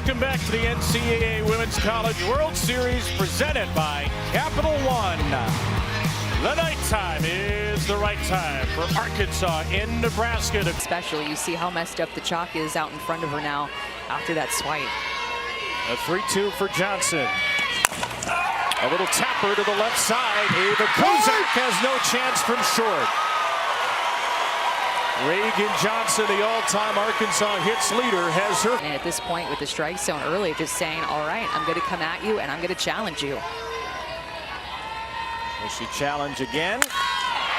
Welcome back to the NCAA Women's College World Series presented by Capital One. The nighttime is the right time for Arkansas in Nebraska. Especially, you see how messed up the chalk is out in front of her now after that swipe. A 3-2 for Johnson. A little tapper to the left side. Ava Kozak has no chance from short. Reagan Johnson, the all-time Arkansas hits leader, has her. And at this point with the strike zone early, just saying, all right, I'm going to come at you and I'm going to challenge you. Will she challenge again?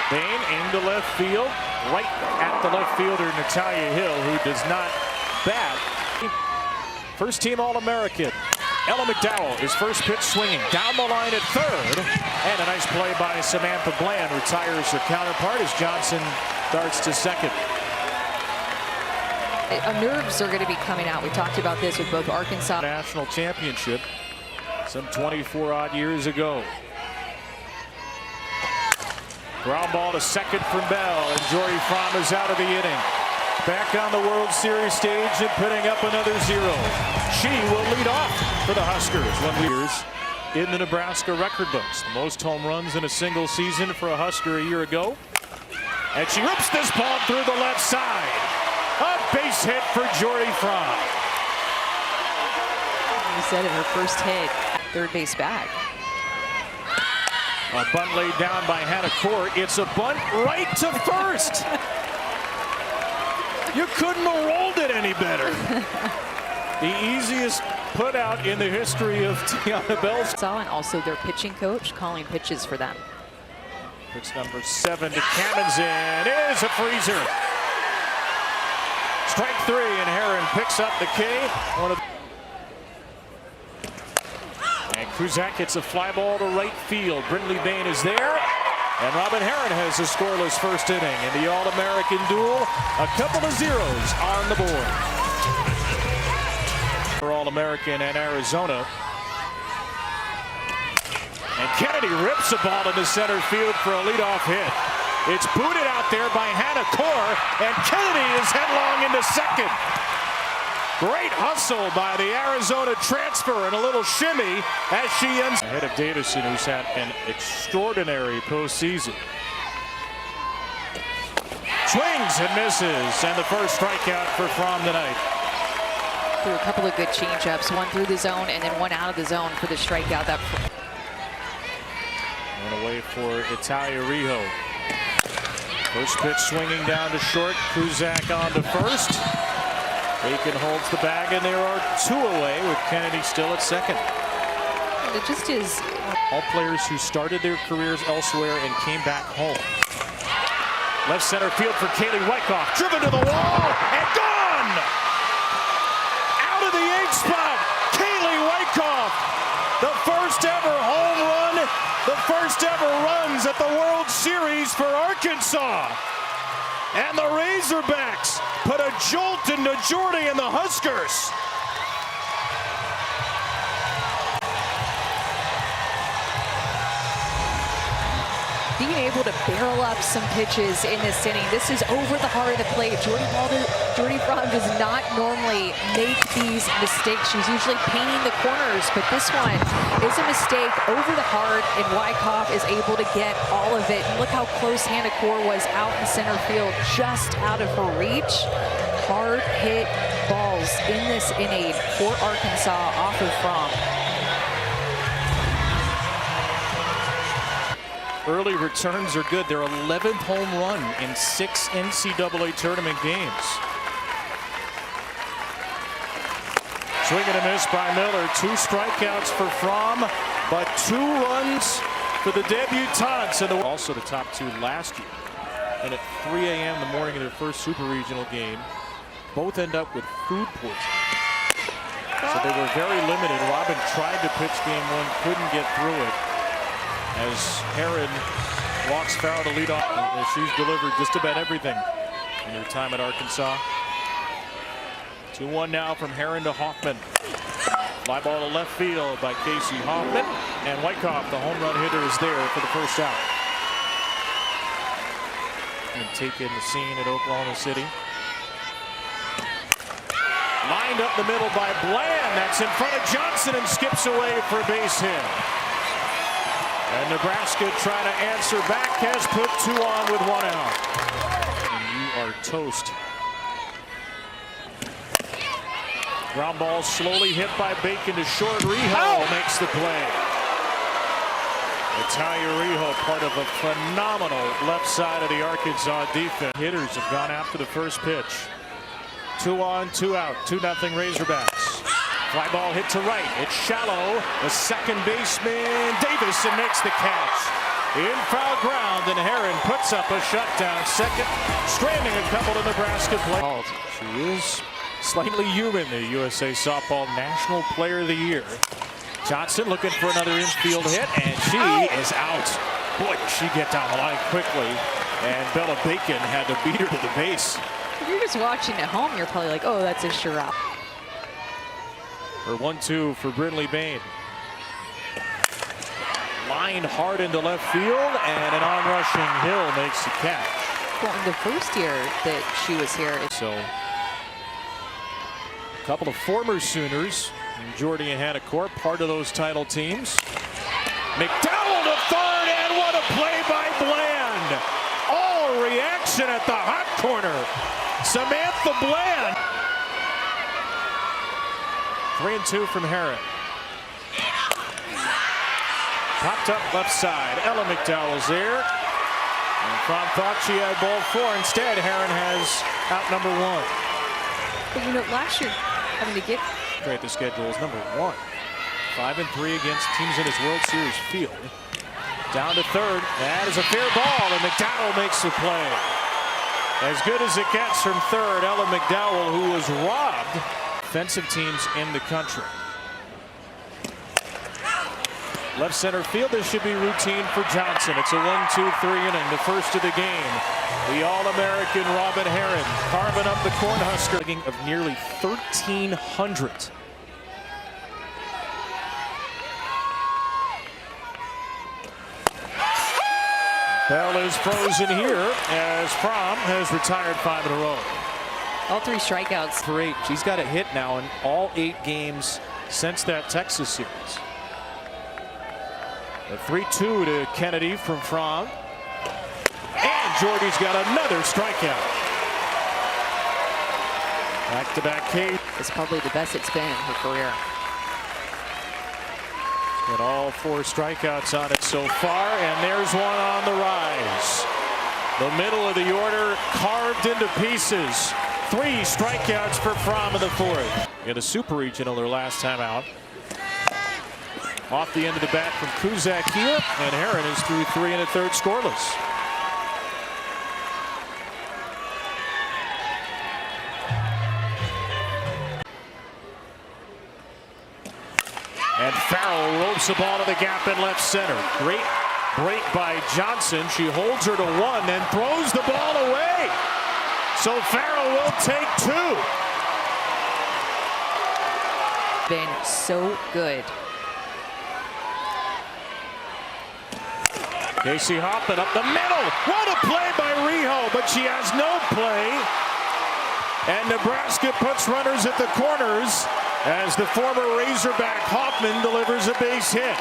Bain into left field, right at the left fielder, Natalia Hill, who does not bat. First team All-American. Ella McDowell, his first pitch swinging down the line at third. And a nice play by Samantha Bland, retires her counterpart as Johnson starts to second. Nerves are going to be coming out. We talked about this with both Arkansas. National championship some 24 odd years ago. Ground ball to second from Bell, and Jory Fromm is out of the inning. Back on the World Series stage and putting up another 0. She will lead off for the Huskers. In the Nebraska record books. The most home runs in a single season for a Husker a year ago. And she rips this ball through the left side. A base hit for Jory Fromm. You said it, her first hit, third base bag. A bunt laid down by Hannah Core. It's a bunt right to first. You couldn't have rolled it any better. The easiest put out in the history of Tiana Bell's. And also their pitching coach calling pitches for them. Pitch number 7 to Cannon's is a freezer. Strike 3, and Heron picks up the K. And Kruzak hits a fly ball to right field. Brindley Bain is there. And Robin Heron has a scoreless first inning. In the All-American duel, a couple of zeros on the board. For All-American and Arizona. And Kennedy rips a ball into center field for a leadoff hit. It's booted out there by Hannah Core, and Kennedy is headlong into second. Great hustle by the Arizona transfer and a little shimmy as she ends. Ahead of Davison, who's had an extraordinary postseason. Swings and misses, and the first strikeout for Fromm tonight. Threw a couple of good changeups, one through the zone and then one out of the zone for the strikeout. And away for Italia Rijo. First pitch swinging down to short. Kruzak on to first. Bacon holds the bag, and there are 2 away with Kennedy still at second. It just is. All players who started their careers elsewhere and came back home. Left center field for Kaylee Wyckoff. Driven to the wall and gone! Out of the 8th spot, Kaylee Wyckoff. The first ever home run, the first ever runs at the World Series for Arkansas. And the Razorbacks put a jolt into Jordy and the Huskers. Being able to barrel up some pitches in this inning. This is over the heart of the plate. Jordy Fromm does not normally make these mistakes. She's usually painting the corners, but this one is a mistake over the heart, and Wyckoff is able to get all of it. And look how close Hannah Core was out in center field, just out of her reach. Hard hit balls in this inning for Arkansas off of Fromm. Early returns are good. Their 11th home run in 6 NCAA tournament games. Swing and a miss by Miller. 2 strikeouts for Fromm, but 2 runs for the debutantes. And also the top 2 last year. And at 3 a.m. the morning of their first super regional game, both end up with food poisoning. So they were very limited. Robin tried to pitch game 1, couldn't get through it. As Heron walks foul to lead off, as she's delivered just about everything in her time at Arkansas. 2-1 now from Heron to Hoffman. Fly ball to left field by Casey Hoffman, and Wyckoff, the home run hitter, is there for the first out. And taking the scene at Oklahoma City. Lined up the middle by Bland. That's in front of Johnson and skips away for a base hit. And Nebraska trying to answer back, has put 2 on with 1 out. And you are toast. Ground ball slowly hit by Bacon to short. Rijo makes the play. Natalia Rijo, part of a phenomenal left side of the Arkansas defense. Hitters have gone after the first pitch. 2 on, 2 out, 2-0 Razorbacks. Fly ball hit to right. It's shallow. The second baseman Davison makes the catch. In foul ground, and Herron puts up a shutdown. Second, stranding a couple of Nebraska players. She is slightly human, the USA Softball National Player of the Year. Johnson looking for another infield hit, and she is out. Boy, does she get down the line quickly. And Bella Bacon had to beat her to the base. If you're just watching at home, you're probably like, oh, that's a sure out. For 1-2 for Brindley Bain. Lined hard into left field, and an onrushing Hill makes the catch. Well, in the first year that she was here. So, a couple of former Sooners, Jordy and Hannah Court, part of those title teams. McDowell to third, and what a play by Bland. All reaction at the hot corner. Samantha Bland. 3-2 from Herron. Popped up left side. Ella McDowell's there. And Fromm thought she had ball 4. Instead, Herron has out number 1. But you know, last year, having to get the schedule is number 1. 5-3 against teams in his World Series field. Down to third. That is a fair ball, and McDowell makes the play. As good as it gets from third, Ella McDowell, who was robbed offensive teams in the country. Left center field, this should be routine for Johnson. It's a 1-2-3 inning, the first of the game. The All-American Robin Herron carving up the Cornhusker of nearly 1,300. Bell is frozen here as Fromm has retired 5 in a row. all 3 strikeouts. For 8. She's got a hit now in all 8 games since that Texas series. A 3-2 to Kennedy from Fromm. And Jordy's got another strikeout. Back-to-back K. It's probably the best it's been in her career. Got all 4 strikeouts on it so far, and there's one on the rise. The middle of the order carved into pieces. 3 strikeouts for Fromm in the 4th. In a super regional their last time out. Off the end of the bat from Kuzak here, and Herron is through 3 1/3 scoreless. And Farrell ropes the ball to the gap in left center. Great break by Johnson. She holds her to 1 and throws the ball away. So Farrell will take 2. Been so good. Casey Hoffman up the middle. What a play by Rijo, but she has no play. And Nebraska puts runners at the corners as the former Razorback Hoffman delivers a base hit.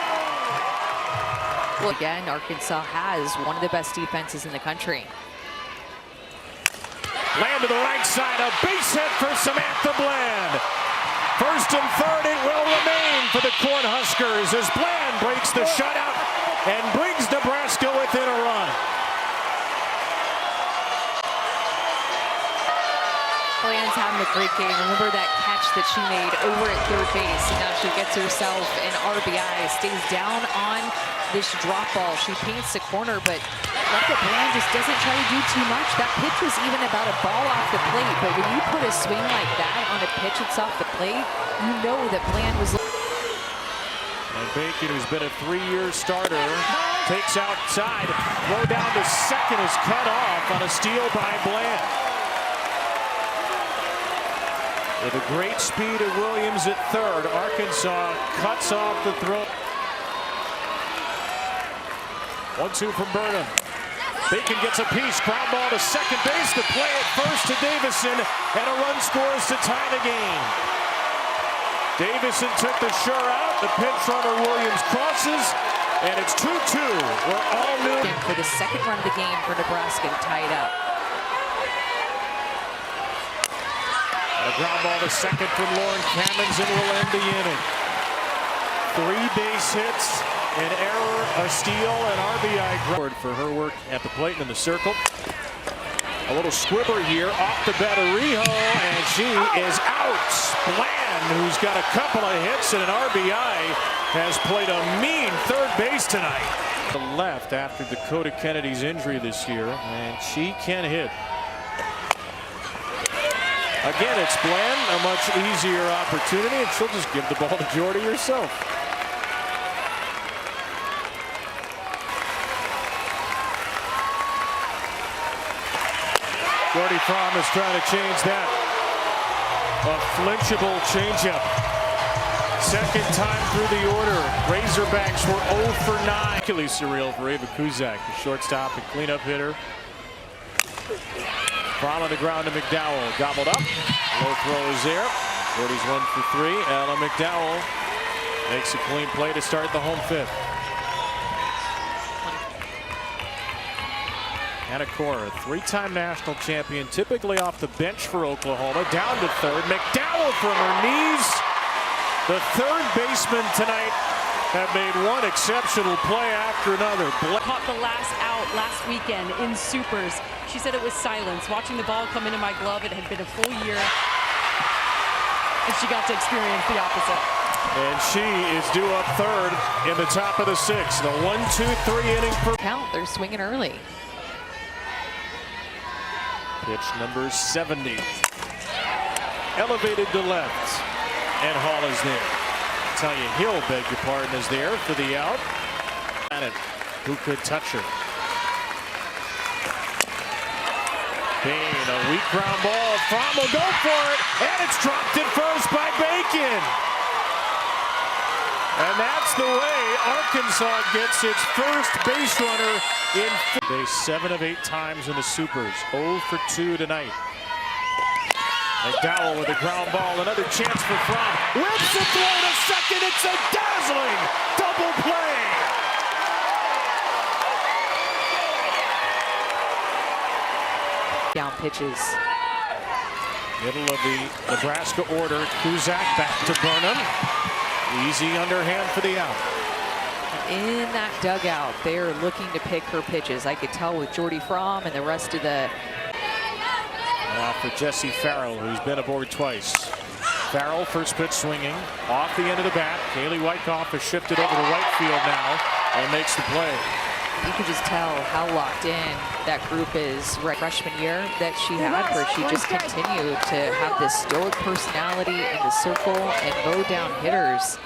Well, again, Arkansas has one of the best defenses in the country. Land to the right side, a base hit for Samantha Bland. First and third, it will remain for the Cornhuskers as Bland breaks the shutout and brings Nebraska within a run. Bland's having a great game. Remember that catch that she made over at third base, and now she gets herself an RBI, stays down on this drop ball. She paints the corner, but Bland just doesn't try to do too much. That pitch was even about a ball off the plate, but when you put a swing like that on a pitch that's off the plate, you know that Bland was. And Bacon, who's been a 3-year starter, takes outside. Throw down to second is cut off on a steal by Bland. With a great speed of Williams at third, Arkansas cuts off the throw. 1-2 from Burnham. Bacon gets a piece, ground ball to second base, the play at first to Davison, and a run scores to tie the game. Davison took the sure out, the pinch runner Williams crosses, and it's 2-2. We're all new. For the second run of the game for Nebraska to tie it up. And a ground ball to second from Lauren Cammons, and will end the inning. 3 base hits, an error, a steal, an RBI for her work at the plate and in the circle. A little squibber here off the Batterijo, and she is out. Bland, who's got a couple of hits and an RBI, has played a mean third base tonight. The left after Dakota Kennedy's injury this year, and she can hit. Again, it's Bland, a much easier opportunity, and she'll just give the ball to Jordy herself. Jordy Fromm is trying to change that. A flinchable changeup. Second time through the order. Razorbacks were 0 for 9. Particularly surreal for Ava Kuzak, the shortstop and cleanup hitter. Fromm on the ground to McDowell. Gobbled up. Low throw is there. Jordy's 1 for 3. Ella McDowell makes a clean play to start the home fifth. Anna Cora, 3-time national champion, typically off the bench for Oklahoma. Down to third. McDowell from her knees. The third baseman tonight have made one exceptional play after another. Caught the last out last weekend in Supers. She said it was silence. Watching the ball come into my glove, it had been a full year. And she got to experience the opposite. And she is due up third in the top of the 6th. The 1-2-3 inning per Count, they're swinging early. Pitch number 70. Elevated to left. And Hall is there. Talia Hill, beg your pardon, is there for the out. And who could touch her? Bain, a weak ground ball. Fromm will go for it. And it's dropped at first by Bacon. And that's the way Arkansas gets its first base runner in base 7 of 8 times in the Supers. 0 for 2 tonight. McDowell with a ground ball. Another chance for Fromm. Whips the throw to second. It's a dazzling double play. Down pitches. Middle of the Nebraska order. Kuzak back to Burnham. Easy underhand for the out. In that dugout, they're looking to pick her pitches. I could tell with Jordy Fromm and the rest of the... Now for Jessie Farrell, who's been aboard twice. Farrell, first pitch swinging. Off the end of the bat. Kaylee Wyckoff has shifted over to right field now and makes the play. You can just tell how locked in that group is. Freshman year that she had, where she just continued to have this stoic personality in the circle and mow down hitters.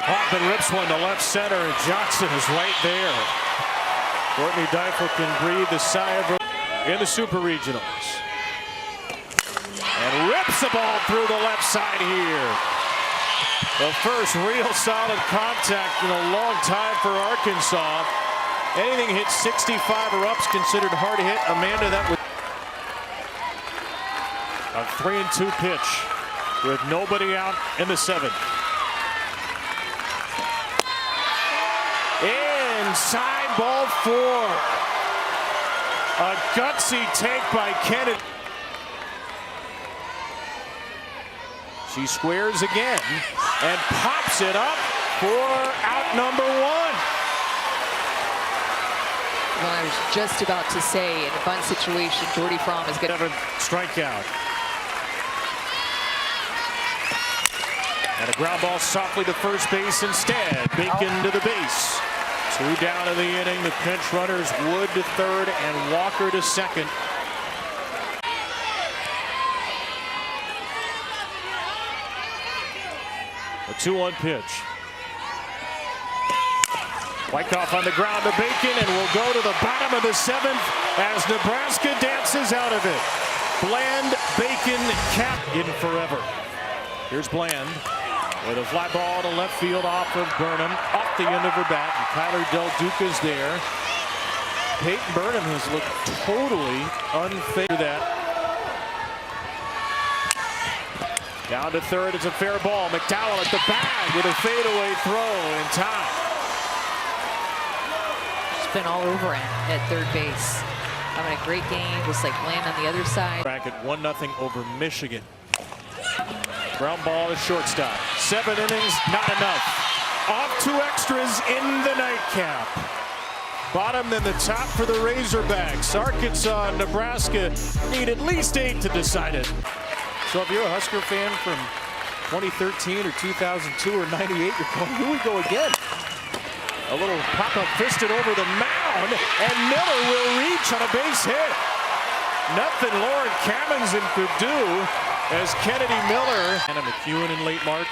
Hoffman rips one to left center, and Johnson is right there. Courtney Deifel can breathe a sigh of relief in the Super Regionals. And rips the ball through the left side here. The first real solid contact in a long time for Arkansas. Anything hit 65 or up's considered hard hit. Amanda, that was a 3-2 pitch with nobody out in the 7th. Inside ball 4. A gutsy take by Kennedy. She squares again and pops it up for out number 1. Well, I was just about to say, in a bunt situation, Jordy Fromm is going to... Strikeout. And a ground ball softly to first base instead. Bacon to the base. 2 down in the inning. The pinch runners Wood to third and Walker to second. A 2-1 pitch. Wyckoff on the ground to Bacon, and will go to the bottom of the 7th as Nebraska dances out of it. Bland, Bacon, cap in forever. Here's Bland with a fly ball to left field off of Burnham, off the end of her bat, and Kyler Del Duca's there. Peyton Burnham has looked totally unfair. That down to third, it's a fair ball. McDowell at the bag with a fadeaway throw in time. It's been all over him at third base. Having a great game, just like land on the other side. Back at 1-0 over Michigan. Ground ball to shortstop. 7 innings, not enough. Off 2 extras in the nightcap. Bottom then the top for the Razorbacks. Arkansas and Nebraska need at least 8 to decide it. So if you're a Husker fan from 2013 or 2002 or 98, you're going, here we go again. A little pop-up fisted over the mound, and Miller will reach on a base hit. Nothing Lauren Kamenzen could do as Kennedy Miller and a McEwen in late March.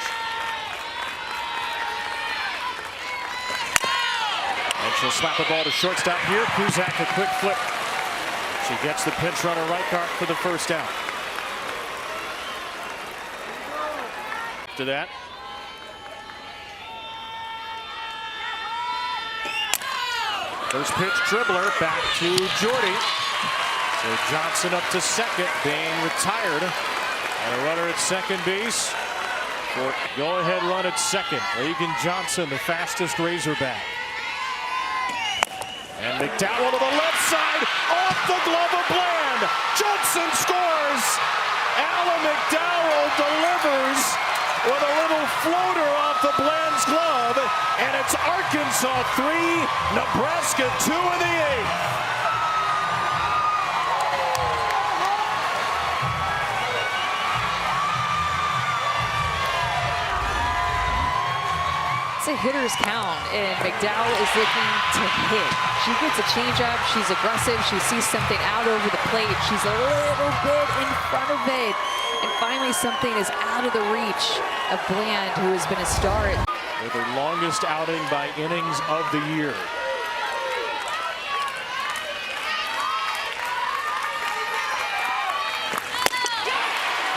And she'll slap the ball to shortstop here. Kuzak a quick flip. She gets the pinch runner right guard for the first out. After that, first pitch dribbler back to Jordy. So Johnson up to second, being retired. And a runner at second base. For go-ahead run at second. Reagan Johnson, the fastest Razorback. And McDowell to the left side, off the glove of Bland. Johnson scores. Alan McDowell delivers with a little floater off the Bland's glove, and it's Arkansas 3, Nebraska 2 in the 8th. It's a hitter's count, and McDowell is looking to hit. She gets a changeup, she's aggressive, she sees something out over the plate, she's a little bit in front of it, and finally something is out of the reach of Bland, who has been a star. With her longest outing by innings of the year.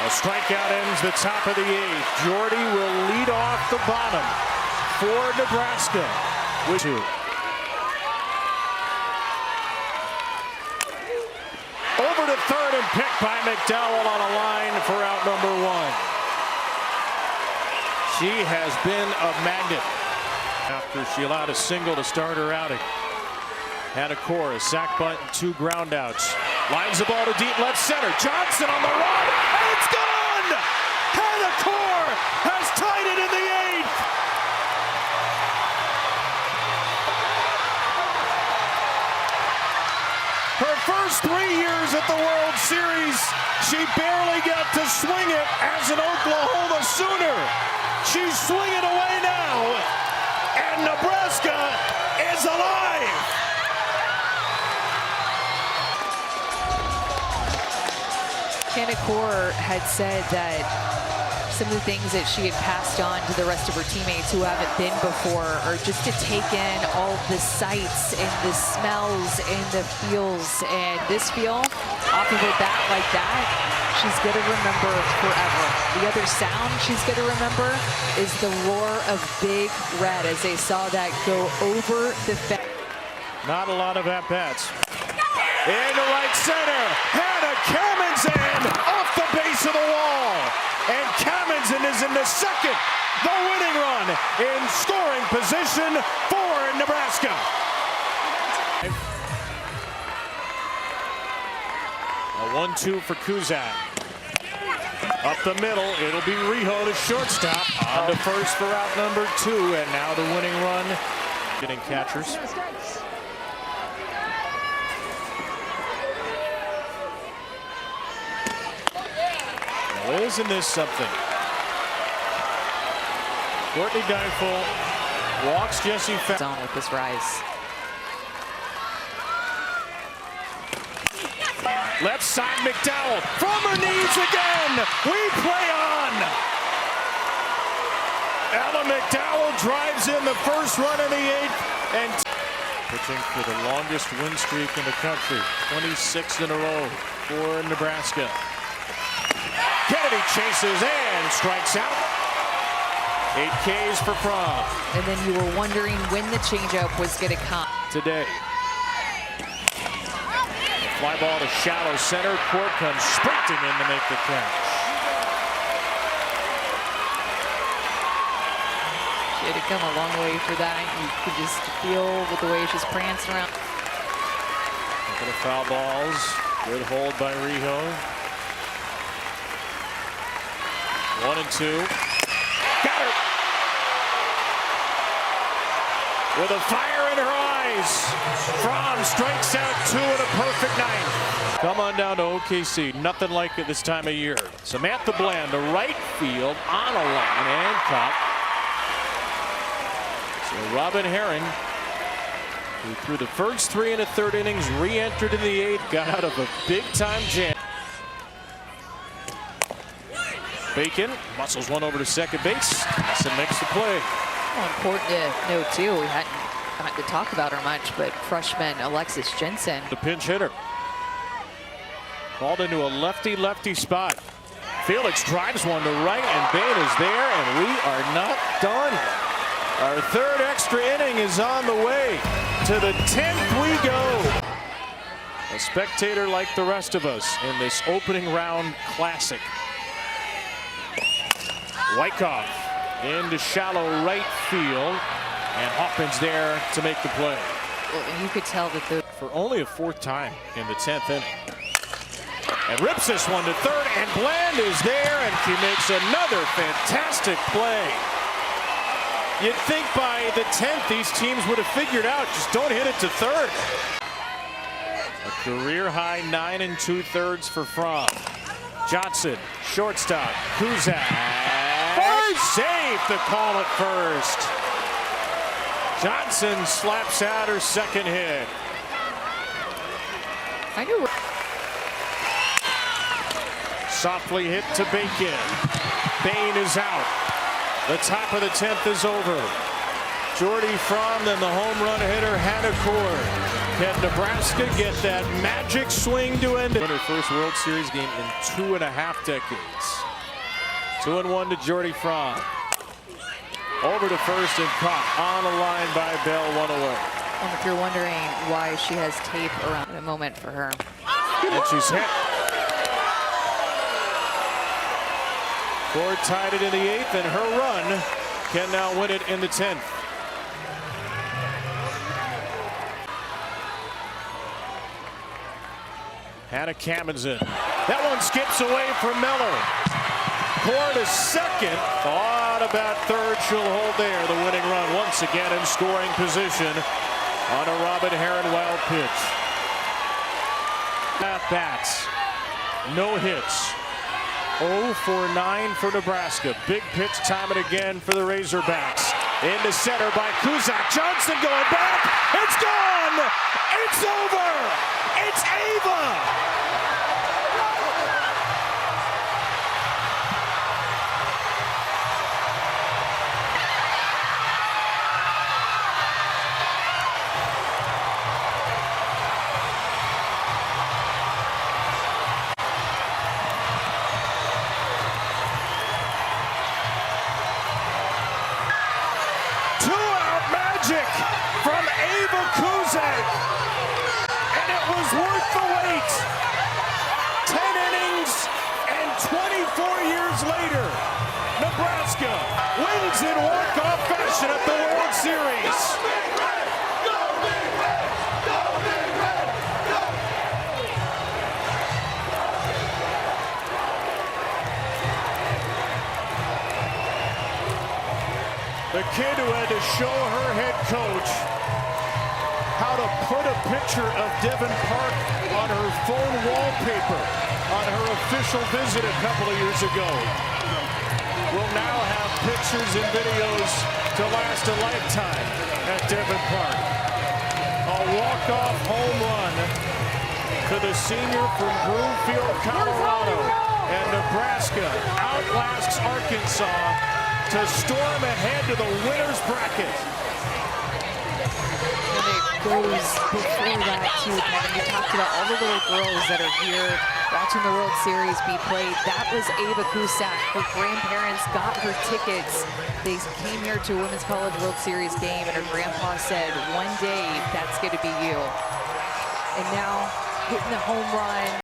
A strikeout ends the top of the 8th. Jordy will lead off the bottom for Nebraska with 2. Over to third and picked by McDowell on a line for out number 1. She has been a magnet after she allowed a single to start her outing. Had a core, a sac bunt, and 2 groundouts. Lines the ball to deep left center. Johnson on the run, and it's gone! Hannah Core has tied it in the 8th. Her first 3 years at the World Series, she barely got to swing it as an Oklahoma Sooner. She's swinging away now, and Nebraska is alive. Hannah Core had said that some of the things that she had passed on to the rest of her teammates who haven't been before are just to take in all the sights and the smells and the feels. And this feel, off of a bat like that, she's going to remember forever. The other sound she's going to remember is the roar of Big Red as they saw that go over the fence. Not a lot of at-bats. In the right center, Hannah Kamenzen off the base of the wall. And Kamenzen is in the second, the winning run in scoring position for Nebraska. A 1-2 for Kuzak. Up the middle, it'll be Riho to shortstop. On to first for out number 2, and now the winning run. Getting catchers. Now, isn't this something? Courtney Deinful walks Jesse Zone with this rise. Left side McDowell from her knees again. We play on. Ella McDowell drives in the first run in the 8th and pitching for the longest win streak in the country, 26 in a row for Nebraska. Kennedy chases and strikes out. 8 Ks for Fromm. And then you were wondering when the changeup was going to come. Today. Fly ball to shallow center. Court comes sprinting in to make the catch. She had to come a long way for that. You could just feel with the way she's prancing around. Couple of foul balls. Good hold by Riho. 1 and 2. Got her. With a fire in her eyes. Fromm strikes out 2 in a perfect night. Come on down to OKC. Nothing like it this time of year. Samantha Bland to right field on a line and caught. So Robin Herring, who threw the first 3 in the 3rd innings, re-entered in the 8th, got out of a big-time jam. Bacon muscles one over to second base. Nelson makes the play. Well, important to note, too, we hadn't gotten to talk about her much, but freshman Alexis Jensen. The pinch hitter. Called into a lefty-lefty spot. Felix drives one to right, and Bain is there, and we are not done. Our 3rd extra inning is on the way. To the 10th we go. A spectator like the rest of us in this opening round classic. Wyckoff into shallow right field, and Hoffman's there to make the play. Well, you could tell that the for only a 4th time in the 10th inning. And rips this one to 3rd, and Bland is there, and she makes another fantastic play. You'd think by the 10th these teams would have figured out, just don't hit it to 3rd. A career high 9 2/3 for Fromm. Johnson, shortstop, Kuzak. Safe to call it first. Johnson slaps out her 2nd hit. I knew. Softly hit to Bacon. Bain is out. The top of the 10th is over. Jordy Fromm, then the home run hitter, Hannah Cord. Can Nebraska get that magic swing to end it? Her first World Series game in 2.5 decades. 2-1 to Jordy Fromm. Over to first and caught on the line by Bell, 1 away. And if you're wondering why she has tape around the moment for her. And she's hit. Ford tied it in the 8th, and her run can now win it in the 10th. Hannah Kamenson. That one skips away from Miller. Cord is 2nd. Thought about 3rd. She'll hold there. The winning run once again in scoring position on a Robin Herring wild pitch. At bats. No hits. 0 for 9 for Nebraska. Big pitch time and again for the Razorbacks. Into center by Kuzak. Johnson going back. It's gone. It's over. It's Ava. From Ava Kuzak, and it was worth the wait. 10 innings and 24 years later, Nebraska wins in walk-off fashion at the World Series. The kid who had to show her head coach how to put a picture of Devon Park on her phone wallpaper on her official visit a couple of years ago will now have pictures and videos to last a lifetime at Devon Park. A walk-off home run to the senior from Broomfield, Colorado, and Nebraska outlasts Arkansas to storm ahead to the winner's bracket. And it goes before that, too, Kevin. You talked about all the little girls that are here watching the World Series be played. That was Ava Kuzak. Her grandparents got her tickets. They came here to a Women's College World Series game, and her grandpa said, one day, that's going to be you. And now hitting the home run.